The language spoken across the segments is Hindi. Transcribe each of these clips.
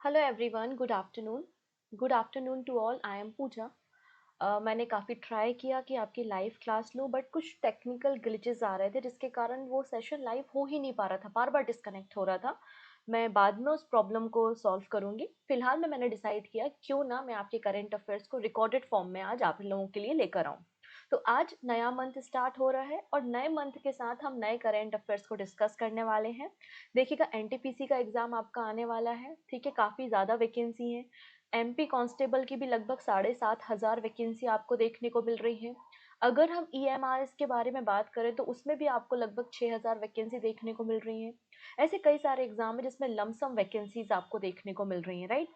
Hello everyone, good afternoon. Good afternoon to all. I am Pooja. मैंने काफ़ी ट्राई किया कि आपकी लाइव क्लास लूँ, बट कुछ टेक्निकल ग्लिचेस आ रहे थे जिसके कारण वो सेशन लाइव हो ही नहीं पा रहा था, बार बार डिस्कनेक्ट हो रहा था। मैं बाद में उस प्रॉब्लम को सॉल्व करूँगी। फिलहाल में मैंने डिसाइड किया क्यों ना मैं आपके करंट अफेयर्स को रिकॉर्डेड फॉर्म में आज आप लोगों के लिए लेकर आऊँ। तो आज नया मंथ स्टार्ट हो रहा है और नए मंथ के साथ हम नए करंट अफेयर्स को डिस्कस करने वाले हैं। देखिएगा, एनटीपीसी का एग्ज़ाम आपका आने वाला है, ठीक है, काफ़ी ज़्यादा वैकेंसी है। एमपी कांस्टेबल की भी लगभग 7,500 वैकेंसी आपको देखने को मिल रही है। अगर हम ईएमआरएस के बारे में बात करें तो उसमें भी आपको लगभग 6,000 वैकेंसी देखने को मिल रही है। ऐसे कई सारे एग्ज़ाम हैं जिसमें लमसम वैकेंसीज़ आपको देखने को मिल रही हैं, राइट?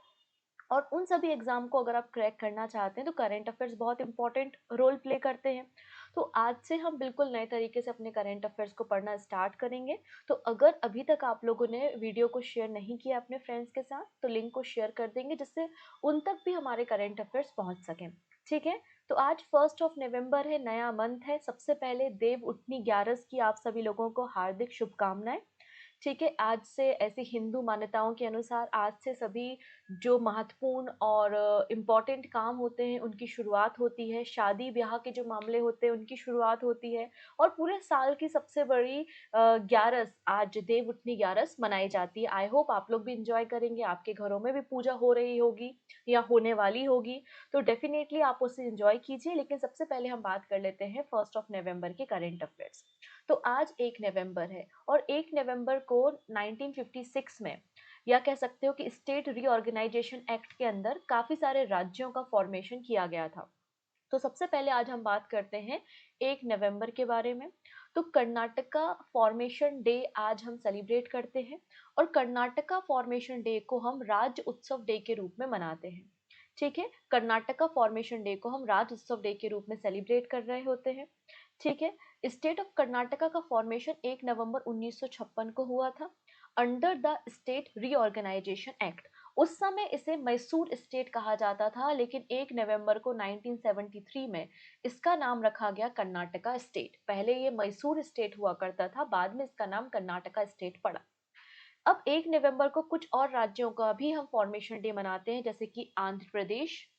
और उन सभी एग्ज़ाम को अगर आप क्रैक करना चाहते हैं तो करंट अफेयर्स बहुत इंपॉर्टेंट रोल प्ले करते हैं। तो आज से हम बिल्कुल नए तरीके से अपने करंट अफेयर्स को पढ़ना स्टार्ट करेंगे। तो अगर अभी तक आप लोगों ने वीडियो को शेयर नहीं किया अपने फ्रेंड्स के साथ तो लिंक को शेयर कर देंगे जिससे उन तक भी हमारे करंट अफेयर्स पहुंच सकें। ठीक है, तो आज 1 नवंबर है, नया मंथ है। सबसे पहले देव उठनी 11 की आप सभी लोगों को हार्दिक शुभकामनाएं। ठीक है, आज से ऐसी हिंदू मान्यताओं के अनुसार आज से सभी जो महत्वपूर्ण और इम्पोर्टेंट काम होते हैं उनकी शुरुआत होती है। शादी ब्याह के जो मामले होते हैं उनकी शुरुआत होती है। और पूरे साल की सबसे बड़ी ग्यारस, आज देव उठनी ग्यारस मनाई जाती है। आई होप आप लोग भी इंजॉय करेंगे, आपके घरों में भी पूजा हो रही होगी या होने वाली होगी। तो डेफिनेटली आप उसे इंजॉय कीजिए, लेकिन सबसे पहले हम बात कर लेते हैं 1 नवंबर के करेंट अफेयर्स। तो आज 1 नवंबर है और 1 नवंबर को 1956 में, या कह सकते हो कि स्टेट रीऑर्गेनाइजेशन एक्ट के अंदर काफी सारे राज्यों का फॉर्मेशन किया गया था। तो सबसे पहले आज हम बात करते हैं 1 नवंबर के बारे में। तो कर्नाटका फॉर्मेशन डे आज हम सेलिब्रेट करते हैं और कर्नाटका फॉर्मेशन डे को हम राज्य उत्सव डे के रूप में मनाते हैं। ठीक है, कर्नाटका फॉर्मेशन डे को हम राज्य उत्सव डे के रूप में सेलिब्रेट कर रहे होते हैं। ठीक है, स्टेट ऑफ कर्नाटका का फॉर्मेशन 1 नवंबर 1956 को हुआ था under the state reorganisation act. उस समय इसे मैसूर स्टेट कहा जाता था, लेकिन 1 नवंबर को 1973 में इसका नाम रखा गया कर्नाटका स्टेट। पहले ये मैसूर स्टेट हुआ करता था, बाद में इसका नाम कर्नाटका स्टेट पड़ा। अब 1 नवंबर को कुछ और राज्यों का भी हम फॉर्मेशन डे मनाते हैं, जैसे कि आंध्र प्रदेश,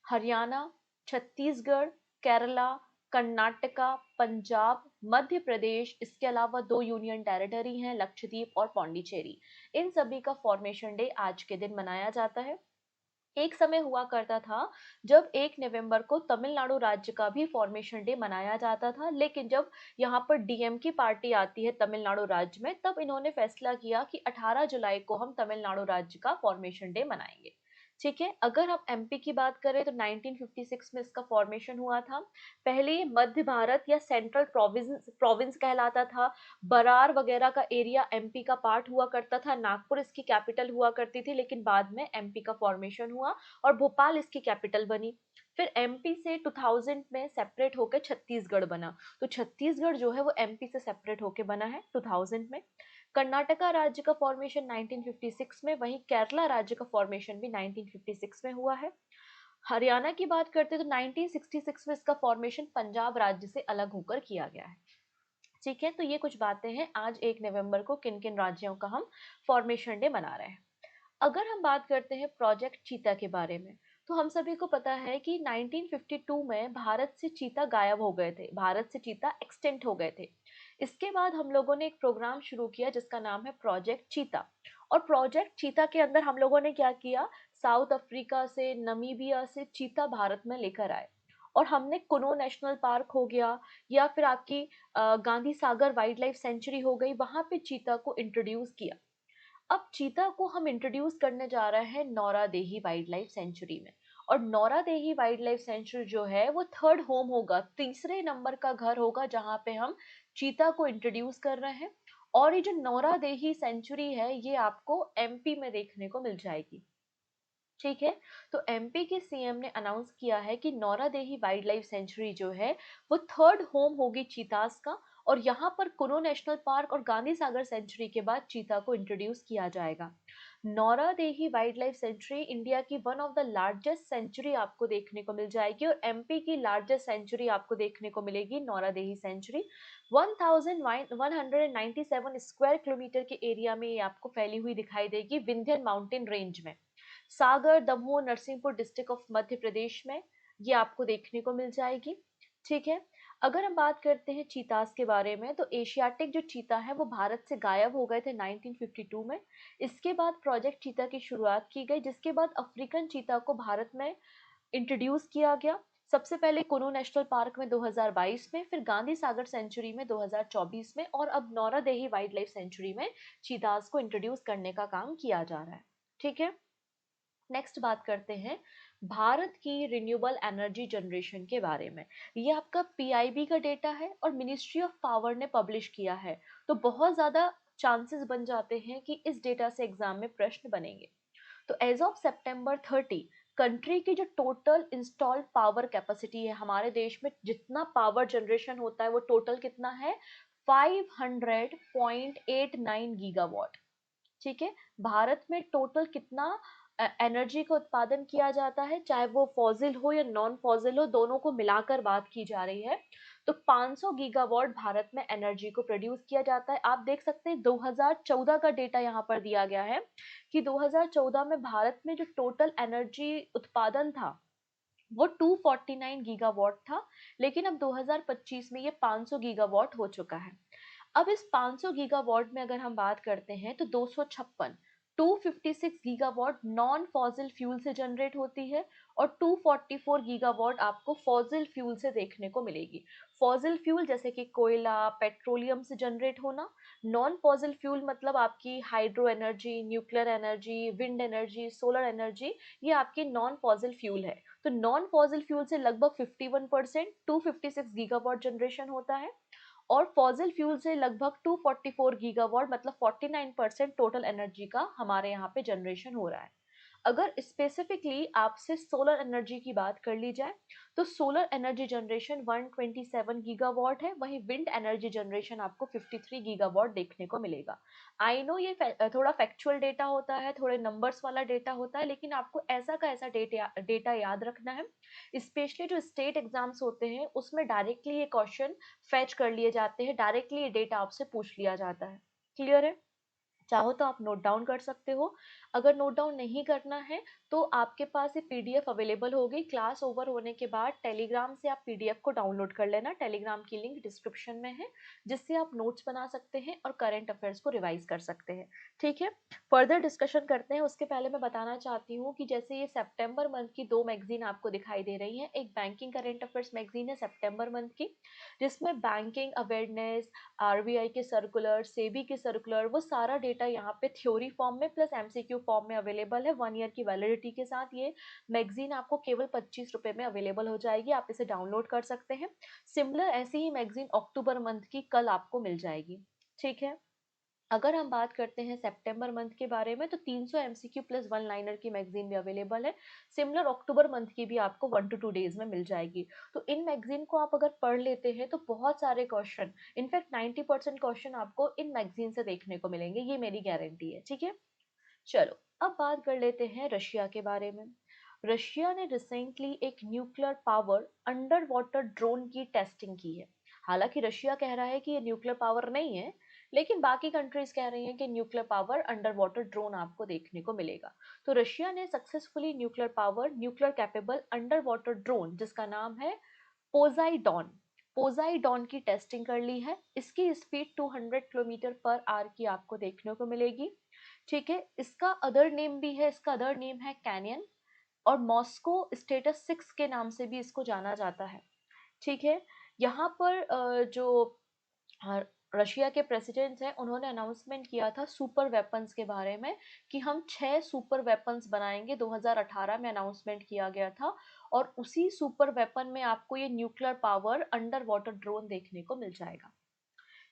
हरियाणा, छत्तीसगढ़, केरला, कर्नाटका, पंजाब, मध्य प्रदेश, इसके अलावा 2 यूनियन टेरिटरी हैं, लक्षद्वीप और पौंडीचेरी। इन सभी का फॉर्मेशन डे आज के दिन मनाया जाता है। एक समय हुआ करता था जब 1 नवंबर को तमिलनाडु राज्य का भी फॉर्मेशन डे मनाया जाता था, लेकिन जब यहाँ पर डीएम की पार्टी आती है तमिलनाडु राज्य में, तब इन्होंने फैसला किया कि 18 जुलाई को हम तमिलनाडु राज्य का फॉर्मेशन डे मनाएंगे। ठीक है, अगर हम एमपी की बात करें तो 1956 में इसका फॉर्मेशन हुआ था। पहले ये मध्य भारत या सेंट्रल प्रोविंस प्रोविंस कहलाता था। बरार वगैरह का एरिया एमपी का पार्ट हुआ करता था, नागपुर इसकी कैपिटल हुआ करती थी, लेकिन बाद में एमपी का फॉर्मेशन हुआ और भोपाल इसकी कैपिटल बनी। फिर एमपी से 2000 में सेपरेट होकर छत्तीसगढ़ बना। तो छत्तीसगढ़ जो है वो एमपी से सेपरेट होकर बना है 2000 में। कर्नाटका राज्य का फॉर्मेशन 1956 में, वहीं केरला राज्य का फॉर्मेशन भी 1956 में हुआ है। हरियाणा की बात करते तो 1966 में इसका फॉर्मेशन पंजाब राज्य से अलग होकर किया गया है। ठीक है, तो ये कुछ बातें हैं आज 1 नवंबर को किन किन राज्यों का हम फॉर्मेशन डे मना रहे हैं। अगर हम बात करते हैं प्रोजेक्ट चीता के बारे में, तो हम सभी को पता है कि 1952 में भारत से चीता गायब हो गए थे, भारत से चीता एक्सटेंट हो गए थे। इसके बाद हम लोगों ने एक प्रोग्राम शुरू किया जिसका नाम है प्रोजेक्ट चीता। और प्रोजेक्ट चीता के अंदर हम लोगों ने क्या किया, साउथ अफ्रीका से, नमीबिया से चीता भारत में लेकर आए। और हमने कुनो नेशनल पार्क हो गया या फिर आपकी Gandhi Sagar wild life sanctuary हो गई, वहां पे चीता को इंट्रोड्यूस किया। अब चीता को हम इंट्रोड्यूस करने जा रहे हैं नौरा देही वाइल्ड लाइफ सेंचुरी में। और नौरा देही वाइल्ड लाइफ सेंचुरी जो है वो थर्ड होम होगा, तीसरे नंबर का घर होगा जहां पे हम चीता को इंट्रोड्यूस कर रहे हैं। और ये जो नौरा देही सेंचुरी है ये आपको एमपी में देखने को मिल जाएगी। ठीक है, तो एमपी के सीएम ने अनाउंस किया है कि नौरा देही वाइल्ड लाइफ सेंचुरी जो है वो थर्ड होम होगी चीतास का। और यहाँ पर कुनो नेशनल पार्क और गांधी सागर सेंचुरी के बाद चीता को इंट्रोड्यूस किया जाएगा। Nauradehi wildlife sanctuary India की one of the largest sanctuary आपको देखने को मिल जाएगी और एमपी की लार्जेस्ट सेंचुरी आपको देखने को मिलेगी नौरा देही सेंचुरी। 1197 स्क्वायर किलोमीटर के एरिया में ये आपको फैली हुई दिखाई देगी विंध्यन माउंटेन रेंज में। सागर, दमोह, नरसिंहपुर डिस्ट्रिक्ट ऑफ मध्य प्रदेश में ये आपको देखने को मिल जाएगी। ठीक है। अगर हम बात करते हैं चीतास के बारे में, तो एशियाटिक जो चीता है वो भारत से गायब हो गए थे 1952 में। इसके बाद प्रोजेक्ट चीता की शुरुआत की गई, जिसके बाद अफ्रीकन चीता को भारत में इंट्रोड्यूस किया गया। सबसे पहले कुनु नेशनल पार्क में 2022 में, फिर गांधी सागर सेंचुरी में 2024 में, और अब नौरादेही वाइल्ड लाइफ सेंचुरी में चीतास को इंट्रोड्यूस करने का काम किया जा रहा है। ठीक है। नेक्स्ट बात करते हैं भारत की रिन्यूएबल एनर्जी जनरेशन के बारे में। ये आपका पीआईबी का डेटा है और मिनिस्ट्री ऑफ पावर ने पब्लिश किया है। तो बहुत ज़्यादा चांसेस बन जाते हैं कि इस डेटा से एग्जाम में प्रश्न बनेंगे। तो एज ऑफ सितंबर 30 कंट्री की जो टोटल इंस्टॉल्ड पावर कैपेसिटी है, हमारे देश में जितना पावर जनरेशन होता है वो टोटल कितना है, 500.89 गीगावाट। ठीक है। भारत में टोटल कितना एनर्जी का उत्पादन किया जाता है, चाहे वो फॉसिल हो या नॉन फॉसिल हो, दोनों को मिलाकर बात की जा रही है। तो 500 गीगावाट भारत में एनर्जी को प्रोड्यूस किया जाता है। आप देख सकते हैं 2014 का डेटा यहाँ पर दिया गया है कि 2014 में भारत में जो टोटल एनर्जी उत्पादन था वो 249 गीगावाट था, लेकिन अब 2025 में ये 500 गीगावाट हो चुका है। अब इस 500 गीगावाट में अगर हम बात करते हैं तो 256 गीगावाट नॉन फॉसिल फ्यूल से जनरेट होती है और 244 गीगावाट आपको फॉसिल फ्यूल से देखने को मिलेगी। फॉसिल फ्यूल जैसे कि कोयला, पेट्रोलियम से जनरेट होना। नॉन फॉसिल फ्यूल मतलब आपकी hydro energy, nuclear energy, wind energy, solar energy, ये आपकी नॉन फॉसिल फ्यूल है। तो नॉन फॉसिल फ्यूल से लगभग 51%, 256 गीगावाट जनरेशन होता है, और फॉसिल फ्यूल से लगभग 244 गीगावाट मतलब 49% टोटल एनर्जी का हमारे यहाँ पे जनरेशन हो रहा है। अगर स्पेसिफिकली आपसे सोलर एनर्जी की बात कर ली जाए तो सोलर एनर्जी जनरेशन 127 गीगावाट है, वहीं विंड एनर्जी जनरेशन आपको 53 गीगावाट देखने को मिलेगा। आई नो ये थोड़ा फैक्चुअल डेटा होता है, थोड़े नंबर्स वाला डेटा होता है, लेकिन आपको ऐसा का ऐसा डेटा याद रखना है। स्पेशली जो स्टेट एग्जाम्स होते हैं उसमें डायरेक्टली ये क्वेश्चन फेच कर लिए जाते हैं, डायरेक्टली ये डेटा आपसे पूछ लिया जाता है। क्लियर है? चाहो तो आप नोट डाउन कर सकते हो। अगर नोट डाउन नहीं करना है तो आपके पास ये पीडीएफ अवेलेबल होगी। क्लास ओवर होने के बाद टेलीग्राम से आप पीडीएफ को डाउनलोड कर लेना, टेलीग्राम की लिंक डिस्क्रिप्शन में है, जिससे आप नोट्स बना सकते हैं और करंट अफेयर्स को रिवाइज कर सकते हैं। ठीक है। फर्दर डिस्कशन करते हैं, उसके पहले मैं बताना चाहती हूँ कि जैसे ये सितंबर मंथ की दो मैगजीन आपको दिखाई दे रही हैं। एक बैंकिंग करंट अफेयर्स मैगजीन है सितंबर मंथ की, जिसमें बैंकिंग अवेयरनेस, आरबीआई के सर्कुलर, सेबी के सर्कुलर, वो सारा डेटा यहाँ पे थ्योरी फॉर्म में प्लस एमसीक्यू फॉर्म में अवेलेबल है। 1 ईयर की वैलिडिटी के साथ ये मैगजीन आपको केवल 25 रुपए में अवेलेबल हो जाएगी, आप इसे डाउनलोड कर सकते हैं। सिमिलर ऐसी ही मैगजीन अक्टूबर मंथ की कल आपको मिल जाएगी। ठीक है। अगर हम बात करते हैं सितंबर मंथ के बारे में तो 300 एमसीक्यू प्लस वन लाइनर की मैगजीन भी अवेलेबल है। सिमिलर अक्टूबर मंथ की भी आपको 1 to 2 डेज में मिल जाएगी। तो इन मैगजीन को आप अगर पढ़ लेते हैं तो बहुत सारे क्वेश्चन, इनफैक्ट 90% क्वेश्चन आपको इन मैगजीन से देखने को मिलेंगे, ये मेरी गारंटी है। ठीक है। चलो अब बात कर लेते हैं रशिया के बारे में। रशिया ने रिसेंटली एक nuclear power under water drone की टेस्टिंग की है। हालांकि रशिया कह रहा है कि ये न्यूक्लियर पावर नहीं है, लेकिन बाकी कंट्रीज कह रही हैं कि nuclear power under water drone आपको देखने को मिलेगा। तो रशिया ने successfully nuclear capable under water drone, जिसका नाम है पोजाइडॉन, पोजाइडॉन की टेस्टिंग कर ली है। इसकी स्पीड 200 किलोमीटर पर आवर की आपको देखने को मिलेगी। ठीक है। इसका अदर नेम भी है, इसका अदर नेम है कैनियन, और मॉस्को स्टेटस 6 के नाम से भी इसको जाना जाता है। ठीक है। यहाँ पर जो अ, रशिया के प्रेसिडेंट हैं उन्होंने अनाउंसमेंट किया था सुपर वेपन्स के बारे में कि हम 6 सुपर वेपन्स बनाएंगे, 2018 में अनाउंसमेंट किया गया था। और उसी सुपर वेपन में आपको ये nuclear power under water drone देखने को मिल जाएगा।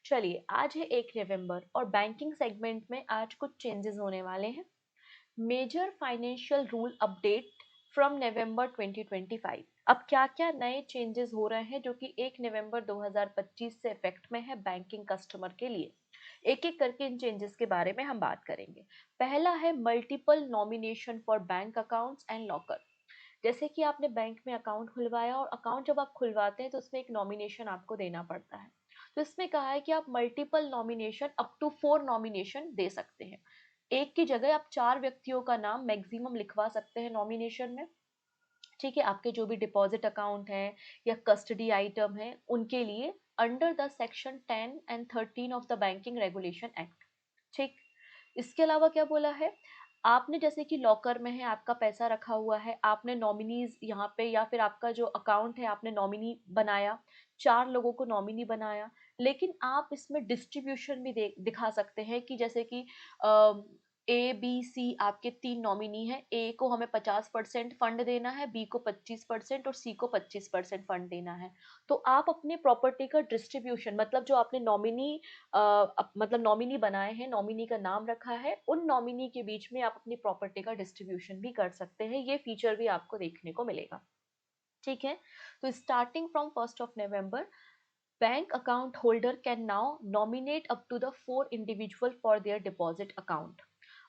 चलिए, आज है 1 नवंबर और बैंकिंग सेगमेंट में आज कुछ चेंजेस होने वाले हैं। Major financial rule update from November 2025। अब क्या क्या नए चेंजेस हो रहे हैं जो कि 1 नवंबर 2025 से इफेक्ट में है बैंकिंग कस्टमर के लिए। एक एक करके इन चेंजेस के बारे में हम बात करेंगे। पहला है multiple nomination for bank accounts and locker. जैसे कि आपने बैंक में अकाउंट खुलवाया और अकाउंट जब आप खुलवाते हैं तो उसमें एक नॉमिनेशन आपको देना पड़ता है। तो इसमें कहा है कि आप multiple nomination up to 4 nomination दे सकते हैं। एक की जगह आप 4 व्यक्तियों का नाम मैक्सिमम लिखवा सकते हैं नॉमिनेशन में। ठीक है, आपके जो भी डिपॉजिट अकाउंट हैं या कस्टडी आइटम है उनके लिए under the section 10 and 13 of the banking regulation act. ठीक। इसके अलावा क्या बोला है, आपने जैसे कि लॉकर में है, आपका पैसा रखा हुआ है, आपने नॉमिनीज यहाँ पे या फिर आपका जो अकाउंट है आपने नॉमिनी बनाया, 4 लोगों को नॉमिनी बनाया, लेकिन आप इसमें डिस्ट्रीब्यूशन भी दिखा सकते हैं कि जैसे कि ए बी सी आपके 3 नॉमिनी हैं, ए को हमें 50% फंड देना है, बी को 25% और सी को 25% फंड देना है। तो आप अपने प्रॉपर्टी का डिस्ट्रीब्यूशन, मतलब जो आपने नॉमिनी मतलब नॉमिनी बनाए हैं, नॉमिनी का नाम रखा है, उन नॉमिनी के बीच में आप अपनी प्रॉपर्टी का डिस्ट्रीब्यूशन भी कर सकते हैं। ये फीचर भी आपको देखने को मिलेगा। ठीक है, तो starting from 1 November, bank account holder can now nominate up to the 4 individual for their deposit account.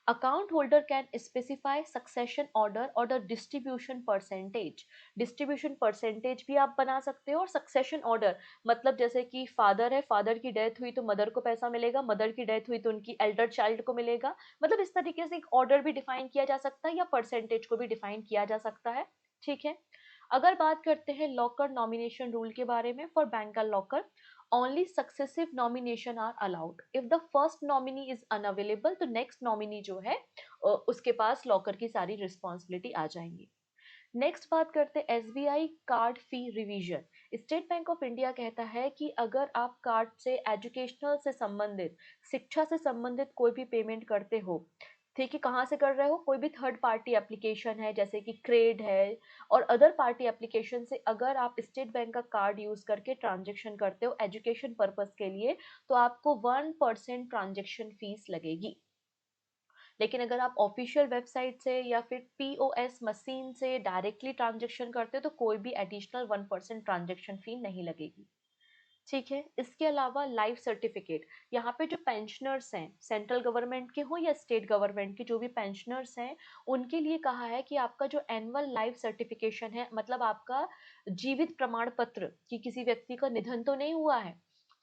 Account holder can specify succession order or the distribution percentage. Distribution percentage भी आप बना सकते हो, और succession order मतलब जैसे कि फादर है, फादर की डेथ हुई तो मदर को पैसा मिलेगा, मदर की डेथ हुई तो उनकी एल्डर चाइल्ड को मिलेगा। मतलब इस तरीके से एक ऑर्डर भी डिफाइन किया जा सकता है या परसेंटेज को भी डिफाइन किया जा सकता है। ठीक है, अगर बात करते हैं लॉकर नॉमिनेशन रूल के बारे में, for bank locker only successive nomination are allowed. If the first nominee is unavailable तो next nominee जो है उसके पास लॉकर की सारी रिस्पॉन्सिबिलिटी आ जाएंगी। नेक्स्ट बात करते हैं SBI card fee revision. State bank of India कहता है कि अगर आप कार्ड से एजुकेशनल से संबंधित, शिक्षा से संबंधित कोई भी पेमेंट करते हो, ठीक है, कहाँ से कर रहे हो, कोई भी थर्ड पार्टी एप्लीकेशन है जैसे कि क्रेड है और अदर पार्टी एप्लीकेशन से अगर आप स्टेट बैंक का कार्ड यूज करके ट्रांजेक्शन करते हो एजुकेशन पर्पस के लिए, तो आपको 1% ट्रांजेक्शन फीस लगेगी। लेकिन अगर आप ऑफिशियल वेबसाइट से या फिर पीओएस मशीन से डायरेक्टली ट्रांजेक्शन करते हो तो कोई भी एडिशनल 1% ट्रांजेक्शन फी नहीं लगेगी। ठीक है, इसके अलावा लाइफ सर्टिफिकेट, यहाँ पे जो पेंशनर्स हैं, सेंट्रल गवर्नमेंट के हो या स्टेट गवर्नमेंट के जो भी पेंशनर्स हैं, उनके लिए कहा है कि आपका जो एनुअल लाइफ सर्टिफिकेशन है, मतलब आपका जीवित प्रमाण पत्र कि किसी व्यक्ति का निधन तो नहीं हुआ है,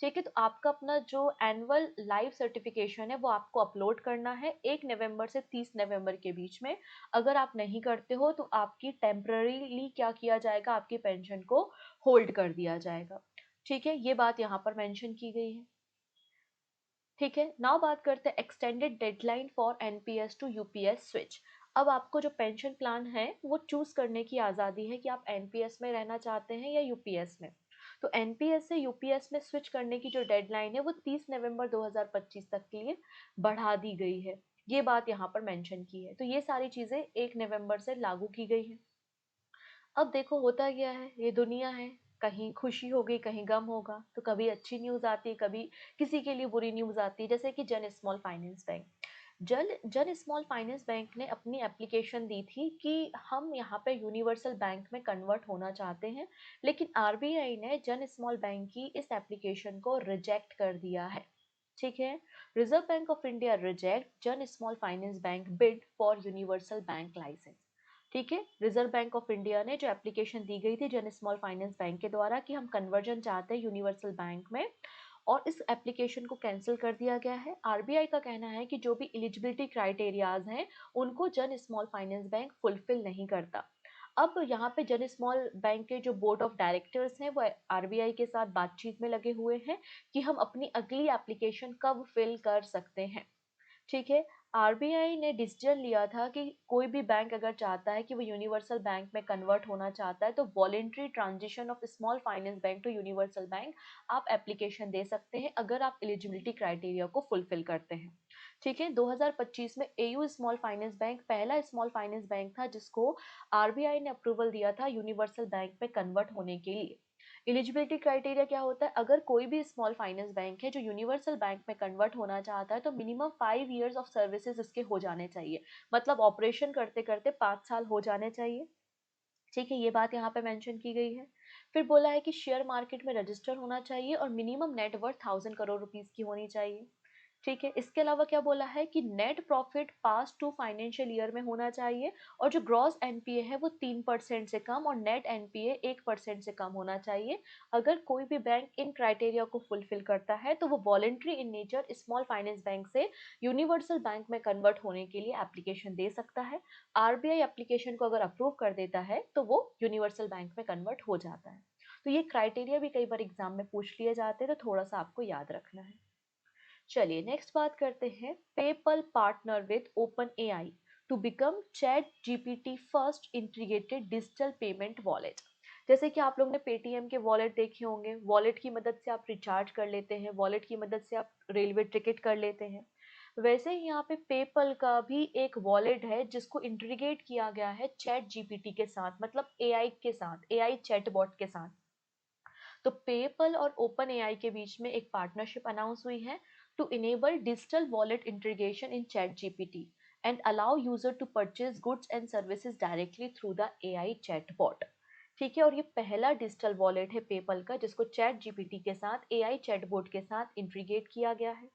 ठीक है, तो आपका अपना जो एनुअल लाइफ सर्टिफिकेशन है वो आपको अपलोड करना है 1 नवंबर से 30 नवंबर के बीच में। अगर आप नहीं करते हो तो आपकी टेम्पररीली क्या किया जाएगा, आपकी पेंशन को होल्ड कर दिया जाएगा। ठीक है, ये बात यहाँ पर मेंशन की गई है। ठीक है, नाउ बात करते हैं extended deadline for NPS to UPS switch. अब आपको जो पेंशन प्लान है वो चूज करने की आज़ादी है कि आप एनपीएस में रहना चाहते हैं या यूपीएस में। तो एनपीएस से यूपीएस में स्विच करने की जो डेडलाइन है वो 30 नवंबर 2025 तक के लिए बढ़ा दी गई है। ये बात यहाँ पर मेंशन की है। तो ये सारी चीज़ें 1 नवंबर से लागू की गई हैं। अब देखो होता क्या है, ये दुनिया है, कहीं खुशी होगी कहीं गम होगा, तो कभी अच्छी न्यूज़ आती है, कभी किसी के लिए बुरी न्यूज़ आती है। जैसे कि जन स्मॉल फाइनेंस बैंक, जल जन स्मॉल फाइनेंस बैंक ने अपनी एप्लीकेशन दी थी कि हम यहाँ पे यूनिवर्सल बैंक में कन्वर्ट होना चाहते हैं, लेकिन आरबीआई ने जन स्मॉल बैंक की इस एप्लीकेशन को रिजेक्ट कर दिया है। ठीक है, reserve bank of India reject Jana small finance bank bid for universal bank licence. ठीक है, रिजर्व बैंक ऑफ इंडिया ने जो एप्लीकेशन दी गई थी जन स्मॉल फाइनेंस बैंक के द्वारा कि हम कन्वर्जन चाहते हैं यूनिवर्सल बैंक में, और इस एप्लीकेशन को कैंसिल कर दिया गया है। आरबीआई का कहना है कि जो भी एलिजिबिलिटी क्राइटेरियाज हैं उनको जन स्मॉल फाइनेंस बैंक फुलफिल नहीं करता। अब यहाँ पे जन स्मॉल बैंक के जो बोर्ड ऑफ डायरेक्टर्स हैं वो आरबीआई के साथ बातचीत में लगे हुए हैं कि हम अपनी अगली एप्लीकेशन कब फिल कर सकते हैं। ठीक है, आरबीआई ने डिसीजन लिया था कि कोई भी बैंक अगर चाहता है कि वो यूनिवर्सल बैंक में कन्वर्ट होना चाहता है तो voluntary transition of small finance bank to universal bank आप एप्लीकेशन दे सकते हैं अगर आप एलिजिबिलिटी क्राइटेरिया को फुलफिल करते हैं। ठीक है, 2025 में एयू स्मॉल फाइनेंस बैंक पहला स्मॉल फाइनेंस बैंक था जिसको आरबीआई ने अप्रूवल दिया था यूनिवर्सल बैंक में कन्वर्ट होने के लिए। एलिजिबिलिटी क्राइटेरिया क्या होता है, अगर कोई भी स्मॉल फाइनेंस बैंक है जो यूनिवर्सल बैंक में कन्वर्ट होना चाहता है तो मिनिमम 5 years ऑफ सर्विसेज इसके हो जाने चाहिए, मतलब ऑपरेशन करते करते 5 साल हो जाने चाहिए। ठीक है, ये बात यहाँ पे मेंशन की गई है। फिर बोला है कि शेयर मार्केट में रजिस्टर होना चाहिए और मिनिमम नेटवर्थ 1000 करोड़ रुपीस की होनी चाहिए। ठीक है, इसके अलावा क्या बोला है कि net profit past 2 financial year में होना चाहिए और जो ग्रॉस एनपीए है वो 3% से कम और नेट एनपीए 1% से कम होना चाहिए। अगर कोई भी बैंक इन क्राइटेरिया को फुलफिल करता है तो वो voluntary in nature small finance bank से यूनिवर्सल बैंक में कन्वर्ट होने के लिए एप्लीकेशन दे सकता है। आरबीआई एप्लीकेशन को अगर अप्रूव कर देता है तो वो यूनिवर्सल बैंक में कन्वर्ट हो जाता है। तो ये क्राइटेरिया भी कई बार एग्जाम में पूछ लिए जाते हैं, तो थोड़ा सा आपको याद रखना है। चलिए नेक्स्ट बात करते हैं, PayPal partner with OpenAI to become ChatGPT first integrated digital payment wallet. जैसे कि आप लोग ने पेटीएम के वॉलेट देखे होंगे, वॉलेट की मदद से आप रिचार्ज कर लेते हैं, वॉलेट की मदद से आप रेलवे टिकट कर लेते हैं। वैसे ही यहाँ पे पेपल का भी एक वॉलेट है जिसको इंटीग्रेट किया गया है चैट जीपीटी के साथ, मतलब एआई के साथ, एआई चैटबॉट के साथ। तो पेपल और ओपन एआई के बीच में एक पार्टनरशिप अनाउंस हुई है to enable digital wallet integration in ChatGPT and allow user to purchase goods and services directly through the AI chatbot. ठीक है, और ये पहला डिजिटल वॉलेट है पेपल का जिसको चैट जीपीटी के साथ, एआई चैटबॉट के साथ इंटीग्रेट किया गया है।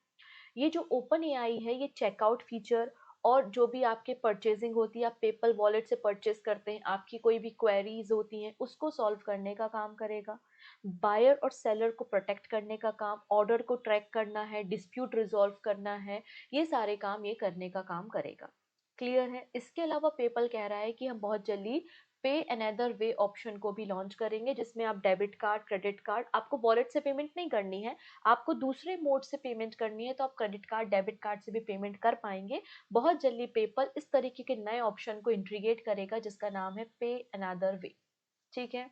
ये जो ओपन एआई है ये चेकआउट फीचर और जो भी आपके परचेजिंग होती है, आप पेपल वॉलेट से परचेज करते हैं, आपकी कोई भी क्वेरीज होती हैं उसको सॉल्व करने का काम करेगा। बायर और सेलर को प्रोटेक्ट करने का काम, ऑर्डर को ट्रैक करना है, डिस्प्यूट रिजॉल्व करना है, ये सारे काम ये करने का काम करेगा। क्लियर है। इसके अलावा पेपल कह रहा है कि हम बहुत जल्दी पे अनदर वे ऑप्शन को भी लॉन्च करेंगे जिसमें आप डेबिट कार्ड, क्रेडिट कार्ड, आपको वॉलेट से पेमेंट नहीं करनी है, आपको दूसरे मोड से पेमेंट करनी है तो आप क्रेडिट कार्ड, डेबिट कार्ड से भी पेमेंट कर पाएंगे। बहुत जल्दी पेपल इस तरीके के नए ऑप्शन को इंटीग्रेट करेगा जिसका नाम है पे अनदर वे। ठीक है,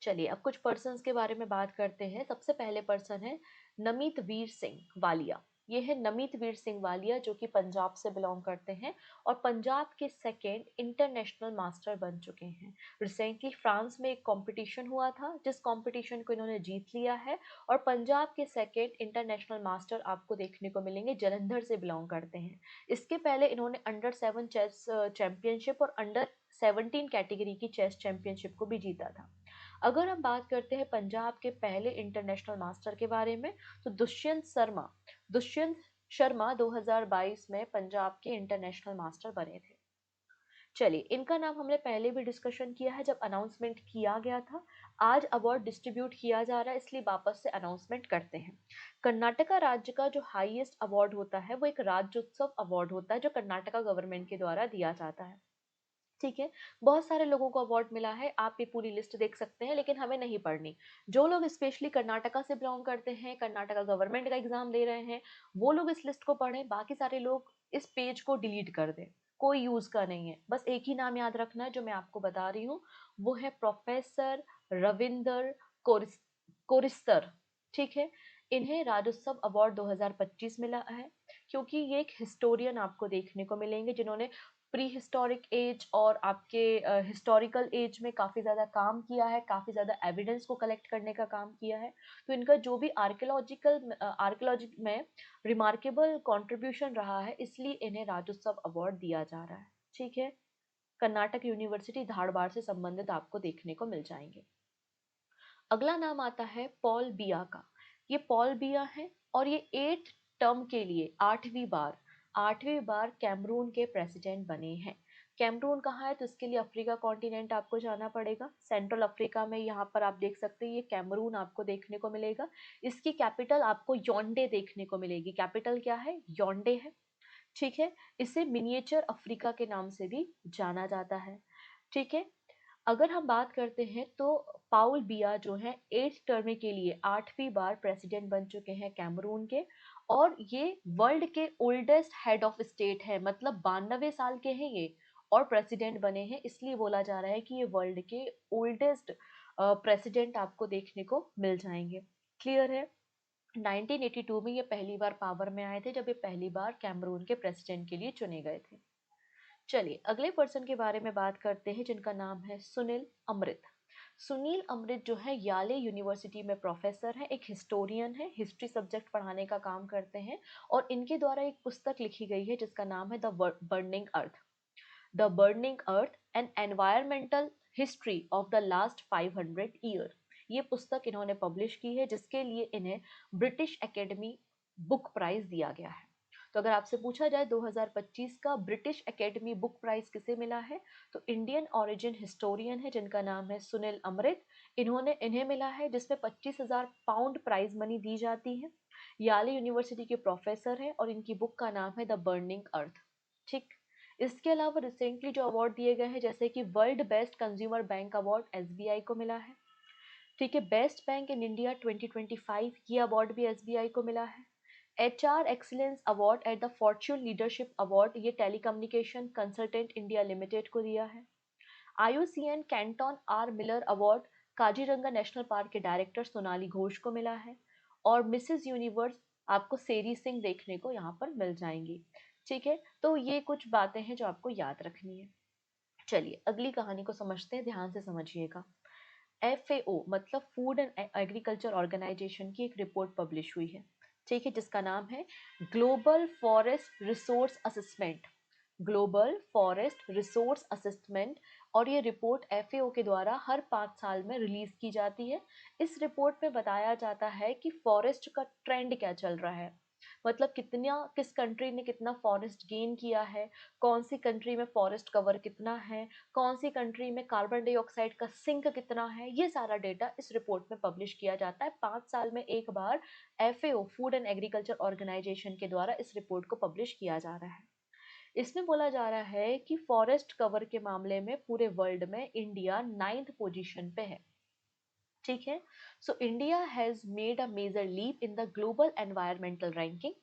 चलिए अब कुछ पर्सन्स के बारे में बात करते हैं। सबसे पहले पर्सन है नमित वीर सिंह वालिया। ये है नमित वीर सिंह वालिया जो कि पंजाब से बिलोंग करते हैं और पंजाब के सेकेंड इंटरनेशनल मास्टर बन चुके हैं। रिसेंटली फ्रांस में एक कंपटीशन हुआ था जिस कंपटीशन को इन्होंने जीत लिया है और पंजाब के सेकेंड इंटरनेशनल मास्टर आपको देखने को मिलेंगे, जलंधर से बिलोंग करते हैं। इसके पहले इन्होंने अंडर 7 चेस चैंपियनशिप और अंडर 17 कैटेगरी की चेस चैंपियनशिप को भी जीता था। अगर हम बात करते हैं पंजाब के पहले इंटरनेशनल मास्टर के बारे में तो दुष्यंत शर्मा 2022 में पंजाब के इंटरनेशनल मास्टर बने थे। चलिए इनका नाम हमने पहले भी डिस्कशन किया है जब अनाउंसमेंट किया गया था। आज अवार्ड डिस्ट्रीब्यूट किया जा रहा है इसलिए वापस से अनाउंसमेंट करते हैं। कर्नाटका राज्य का जो हाईएस्ट अवार्ड होता है वो एक राज्योत्सव अवार्ड होता है जो कर्नाटका गवर्नमेंट के द्वारा दिया जाता है। ठीक है, बहुत सारे लोगों को अवार्ड मिला है, आप ये पूरी लिस्ट देख सकते हैं लेकिन हमें नहीं पढ़नी। जो लोग स्पेशली कर्नाटका से बिलोंग करते हैं, कर्नाटका गवर्नमेंट का एग्जाम दे रहे हैं, वो लोग इस लिस्ट को पढ़ें, बाकी सारे लोग इस पेज को डिलीट कर दें। कोई यूज का नहीं है, बस एक ही नाम याद रखना है जो मैं आपको बता रही हूँ, वो है प्रोफेसर रविंदर कोरिस्तर। ठीक है, इन्हें राज्योत्सव अवार्ड 2025 मिला है क्योंकि ये एक हिस्टोरियन आपको देखने को मिलेंगे जिन्होंने प्री हिस्टोरिक एज और आपके हिस्टोरिकल एज में काफ़ी ज़्यादा काम किया है, काफ़ी ज़्यादा एविडेंस को कलेक्ट करने का काम किया है। तो इनका जो भी आर्कियोलॉजी में रिमार्केबल कंट्रीब्यूशन रहा है इसलिए इन्हें राज्योत्सव अवार्ड दिया जा रहा है। ठीक है, कर्नाटक यूनिवर्सिटी धारवाड़ से संबंधित आपको देखने को मिल जाएंगे। अगला नाम आता है पॉल बिया का। ये पॉल बिया है और ये 8 टर्म के लिए 8वीं बार कैमरून के प्रेसिडेंट बने हैं। कैमरून कहाँ है तो इसके लिए अफ्रीका कॉन्टिनेंट आपको जाना पड़ेगा। सेंट्रल अफ्रीका में यहाँ पर आप देख सकते हैं ये कैमरून आपको देखने को मिलेगा। इसकी कैपिटल आपको योंडे देखने को मिलेगी। कैपिटल क्या है? योंडे है। ठीक है, इसे मिनिएचर अफ्रीका के नाम से भी जाना जाता है। ठीक है, अगर हम बात करते हैं तो पाउल बिया जो है 8 टर्म के लिए 8वीं बार प्रेसिडेंट बन चुके हैं कैमरून के और ये वर्ल्ड के ओल्डेस्ट हेड ऑफ स्टेट है, मतलब 92 साल के हैं ये और प्रेसिडेंट बने हैं, इसलिए बोला जा रहा है कि ये वर्ल्ड के ओल्डेस्ट प्रेसिडेंट आपको देखने को मिल जाएंगे। क्लियर है। 1982 में ये पहली बार पावर में आए थे जब ये पहली बार कैमरून के प्रेसिडेंट के लिए चुने गए थे। चलिए अगले पर्सन के बारे में बात करते हैं जिनका नाम है सुनील अमृत। सुनील अमृत जो है याले यूनिवर्सिटी में प्रोफेसर है, एक हिस्टोरियन है, हिस्ट्री सब्जेक्ट पढ़ाने का काम करते हैं और इनके द्वारा एक पुस्तक लिखी गई है जिसका नाम है the burning earth N environmental history of the last 500 year. ये पुस्तक इन्होंने पब्लिश की है जिसके लिए इन्हें ब्रिटिश एकेडमी बुक प्राइज दिया गया है। तो अगर आपसे पूछा जाए 2025 का ब्रिटिश एकेडमी बुक प्राइज किसे मिला है, तो इंडियन ओरिजिन हिस्टोरियन है जिनका नाम है सुनील अमृत, इन्हें मिला है, जिसमें 25,000 पाउंड प्राइज मनी दी जाती है। याले यूनिवर्सिटी के प्रोफेसर हैं और इनकी बुक का नाम है द बर्निंग अर्थ। ठीक। इसके अलावा रिसेंटली जो अवार्ड दिए गए हैं, जैसे कि world best consumer bank award SBI को मिला है। ठीक है, बेस्ट बैंक इन इंडिया 2025 ये अवार्ड भी एसबीआई को मिला है। HR excellence award at the Fortune leadership award ये टेलीकम्युनिकेशन कंसल्टेंट इंडिया लिमिटेड को दिया है। IUCN Kenton R Miller award Kaziranga national park के डायरेक्टर सोनाली घोष को मिला है। और मिसेस यूनिवर्स आपको सेरी सिंह देखने को यहाँ पर मिल जाएंगी। ठीक है, तो ये कुछ बातें हैं जो आपको याद रखनी है। चलिए अगली कहानी को समझते हैं, ध्यान से समझिएगा। एफएओ मतलब फूड एंड एग्रीकल्चर ऑर्गेनाइजेशन की एक रिपोर्ट पब्लिश हुई है। ठीक है, जिसका नाम है global forest resource assessment. Global forest resource assessment. और ये रिपोर्ट एफएओ के द्वारा हर 5 साल में रिलीज की जाती है। इस रिपोर्ट में बताया जाता है कि फॉरेस्ट का ट्रेंड क्या चल रहा है, मतलब कितना किस कंट्री ने कितना फॉरेस्ट गेन किया है, कौन सी कंट्री में फॉरेस्ट कवर कितना है, कौन सी कंट्री में कार्बन डाइऑक्साइड का सिंक कितना है, ये सारा डेटा इस रिपोर्ट में पब्लिश किया जाता है। 5 साल में एक बार FAO food and agriculture organisation के द्वारा इस रिपोर्ट को पब्लिश किया जा रहा है। इसमें बोला जा रहा है कि फॉरेस्ट कवर के मामले में पूरे वर्ल्ड में इंडिया 9th पोजीशन पे है। ठीक है, so India has made a major leap in the global environmental ranking.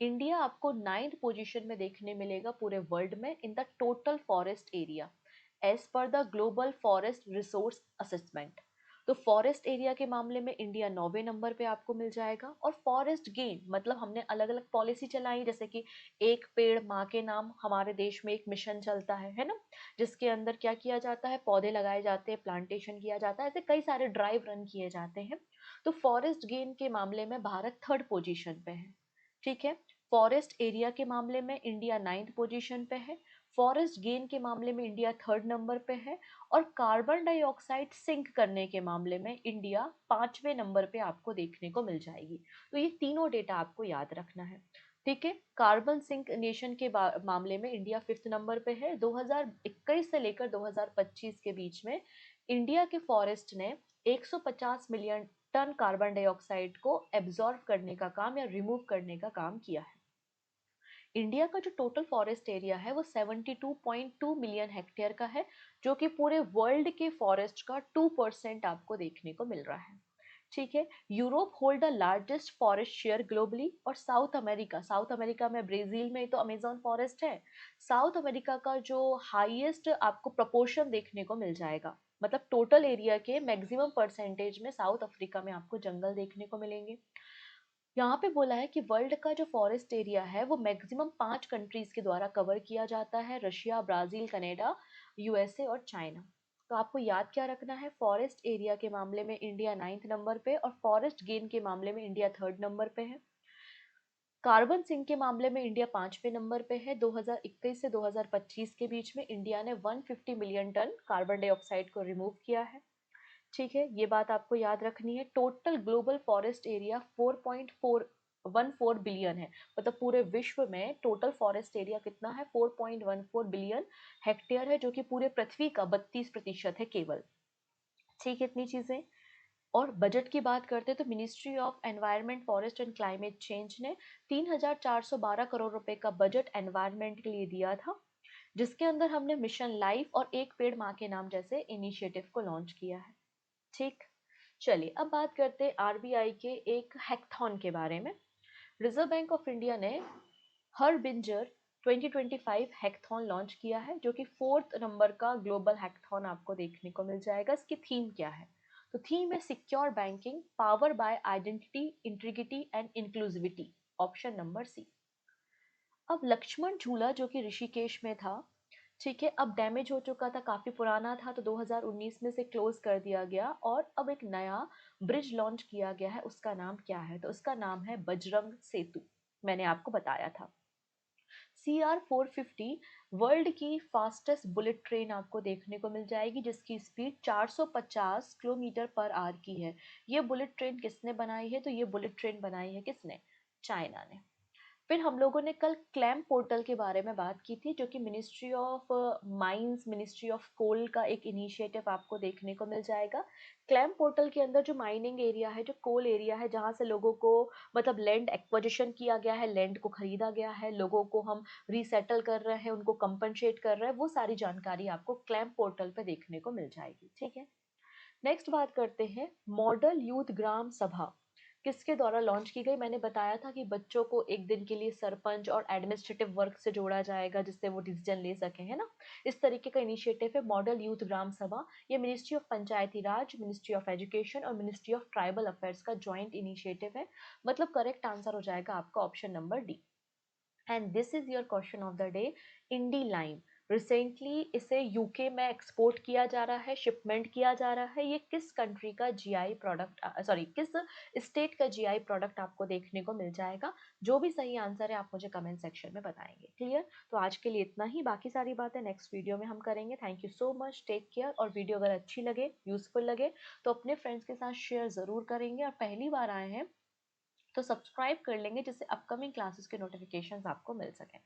India आपको 9th पोजीशन में देखने मिलेगा पूरे वर्ल्ड में in the total forest area as per the global forest resource assessment. तो फॉरेस्ट एरिया के मामले में इंडिया 9वें नंबर पे आपको मिल जाएगा। और फॉरेस्ट गेन मतलब हमने अलग अलग पॉलिसी चलाई, जैसे कि एक पेड़ माँ के नाम, हमारे देश में एक मिशन चलता है ना, जिसके अंदर क्या किया जाता है, पौधे लगाए जाते हैं, प्लांटेशन किया जाता है, ऐसे कई सारे ड्राइव रन किए जाते हैं। तो फॉरेस्ट गेन के मामले में भारत 3rd पोजीशन पे है। ठीक है, फॉरेस्ट एरिया के मामले में इंडिया 9th पोजीशन पे है। फॉरेस्ट गेन के मामले में इंडिया 3rd नंबर पे है। और कार्बन डाइऑक्साइड सिंक करने के मामले में इंडिया 5वें नंबर पे आपको देखने को मिल जाएगी। तो ये तीनों डेटा आपको याद रखना है। ठीक है, कार्बन सिंक नेशन के मामले में इंडिया 5th नंबर पे है। 2021 से लेकर 2025 के बीच में इंडिया के फॉरेस्ट ने 150 मिलियन टन कार्बन डाइऑक्साइड को एब्जॉर्ब करने का काम या रिमूव करने का काम किया है। इंडिया का जो टोटल फॉरेस्ट एरिया है वो 72.2 मिलियन हेक्टेयर का है, जो कि पूरे वर्ल्ड के फॉरेस्ट का 2% आपको देखने को मिल रहा है। ठीक है, Europe hold the largest forest share globally. और साउथ अमेरिका में ब्राजील में तो अमेजोन फॉरेस्ट है। साउथ अमेरिका का जो हाईएस्ट आपको प्रपोर्शन देखने को मिल जाएगा, मतलब टोटल एरिया के मैक्सिमम परसेंटेज में साउथ अफ्रीका में आपको जंगल देखने को मिलेंगे। यहाँ पे बोला है कि वर्ल्ड का जो फॉरेस्ट एरिया है वो मैक्सिमम 5 कंट्रीज के द्वारा कवर किया जाता है, रशिया, ब्राजील, कनाडा, यूएसए और चाइना। तो आपको याद क्या रखना है, फॉरेस्ट एरिया के मामले में इंडिया 9th नंबर पे और फॉरेस्ट गेन के मामले में इंडिया 3rd नंबर पे है। कार्बन सिंक के मामले में इंडिया 5वें नंबर पे है। 2021 से 2025 के बीच में इंडिया ने 150 मिलियन टन कार्बन डाइऑक्साइड को रिमूव किया है। ठीक है, ये बात आपको याद रखनी है। Total global forest area 4.414 billion है, मतलब पूरे विश्व में टोटल फॉरेस्ट एरिया कितना है, 4.14 बिलियन हेक्टेयर है, जो कि पूरे पृथ्वी का 32% है केवल। ठीक है, इतनी चीजें। और बजट की बात करते हैं तो ministry of environment, forest and climate change ने 3,412 करोड़ रुपए का बजट एनवायरनमेंट के लिए दिया था, जिसके अंदर हमने मिशन लाइफ और एक पेड़ माँ के नाम जैसे इनिशिएटिव को लॉन्च किया है। ठीक, चलिए अब बात करते हैं आरबीआई के एक हैकथॉन के बारे में। रिजर्व बैंक ऑफ इंडिया ने हर बिंजर 2025 हैकथॉन लॉन्च किया है, जो कि 4th नंबर का ग्लोबल हैकथॉन आपको देखने को मिल जाएगा। इसकी थीम क्या है, तो थीम है secure banking power by identity, integrity and inclusivity, option number C. अब लक्ष्मण झूला जो कि ऋषिकेश में था, ठीक है, अब डैमेज हो चुका था, काफी पुराना था, तो 2019 में से क्लोज कर दिया गया और अब एक नया ब्रिज लॉन्च किया गया है। उसका नाम क्या है, तो उसका नाम है बजरंग सेतु। मैंने आपको बताया था। CR 450 वर्ल्ड की फास्टेस्ट बुलेट ट्रेन आपको देखने को मिल जाएगी, जिसकी स्पीड 450 किलोमीटर पर आवर की है। ये बुलेट ट्रेन किसने बनाई है, तो ये बुलेट ट्रेन बनाई है किसने, चाइना ने। फिर हम लोगों ने कल क्लैम पोर्टल के बारे में बात की थी, जो कि ministry of mines, ministry of coal का एक इनिशिएटिव आपको देखने को मिल जाएगा। क्लैम पोर्टल के अंदर जो माइनिंग एरिया है, जो कोल एरिया है, जहाँ से लोगों को मतलब लैंड एक्विजिशन किया गया है, लैंड को खरीदा गया है, लोगों को हम रीसेटल कर रहे हैं, उनको कंपनसेट कर रहे हैं, वो सारी जानकारी आपको क्लैम पोर्टल पे देखने को मिल जाएगी। ठीक है, नेक्स्ट बात करते हैं मॉडल यूथ ग्राम सभा किसके द्वारा लॉन्च की गई। मैंने बताया था कि बच्चों को एक दिन के लिए सरपंच और एडमिनिस्ट्रेटिव वर्क से जोड़ा जाएगा, जिससे वो डिसीजन ले सकें, है ना। इस तरीके का इनिशिएटिव है मॉडल यूथ ग्राम सभा। ये ministry of Panchayati Raj, ministry of education और मिनिस्ट्री ऑफ ट्राइबल अफेयर्स का ज्वाइंट इनिशिएटिव है। मतलब करेक्ट आंसर हो जाएगा आपका option number D. And this is your question of the day. Indi lime recently इसे यूके में एक्सपोर्ट किया जा रहा है, शिपमेंट किया जा रहा है। ये किस कंट्री का जीआई प्रोडक्ट, सॉरी किस स्टेट का जीआई प्रोडक्ट आपको देखने को मिल जाएगा। जो भी सही आंसर है आप मुझे कमेंट सेक्शन में बताएंगे। क्लियर? तो आज के लिए इतना ही, बाकी सारी बातें नेक्स्ट वीडियो में हम करेंगे। Thank you so much, take care. और वीडियो अगर अच्छी लगे, यूजफुल लगे, तो अपने फ्रेंड्स के साथ शेयर ज़रूर करेंगे। और पहली बार आए हैं तो सब्सक्राइब कर लेंगे, जिससे अपकमिंग क्लासेस के नोटिफिकेशंस आपको मिल सकें।